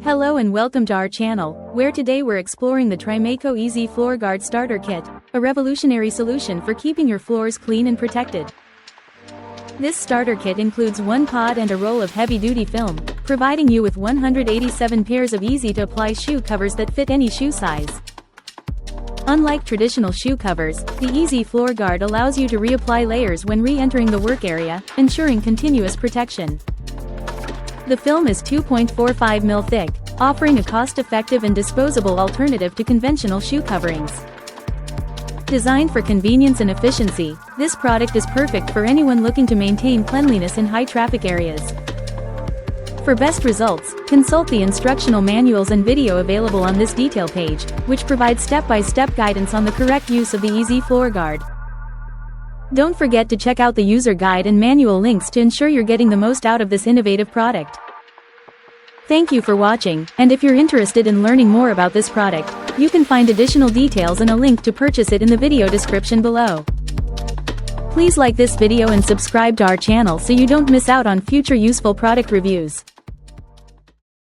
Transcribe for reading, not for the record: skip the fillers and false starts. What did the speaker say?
Hello and welcome to our channel, where today we're exploring the Trimaco Easy Floor Guard Starter Kit, a revolutionary solution for keeping your floors clean and protected. This starter kit includes one pod and a roll of heavy-duty film, providing you with 187 pairs of easy-to-apply shoe covers that fit any shoe size. Unlike traditional shoe covers, the Easy Floor Guard allows you to reapply layers when re-entering the work area, ensuring continuous protection. The film is 2.45 mm thick, offering a cost-effective and disposable alternative to conventional shoe coverings. Designed for convenience and efficiency, this product is perfect for anyone looking to maintain cleanliness in high-traffic areas. For best results, consult the instructional manuals and video available on this detail page, which provides step-by-step guidance on the correct use of the Easy Floor Guard. Don't forget to check out the user guide and manual links to ensure you're getting the most out of this innovative product. Thank you for watching, and if you're interested in learning more about this product, you can find additional details and a link to purchase it in the video description below. Please like this video and subscribe to our channel so you don't miss out on future useful product reviews.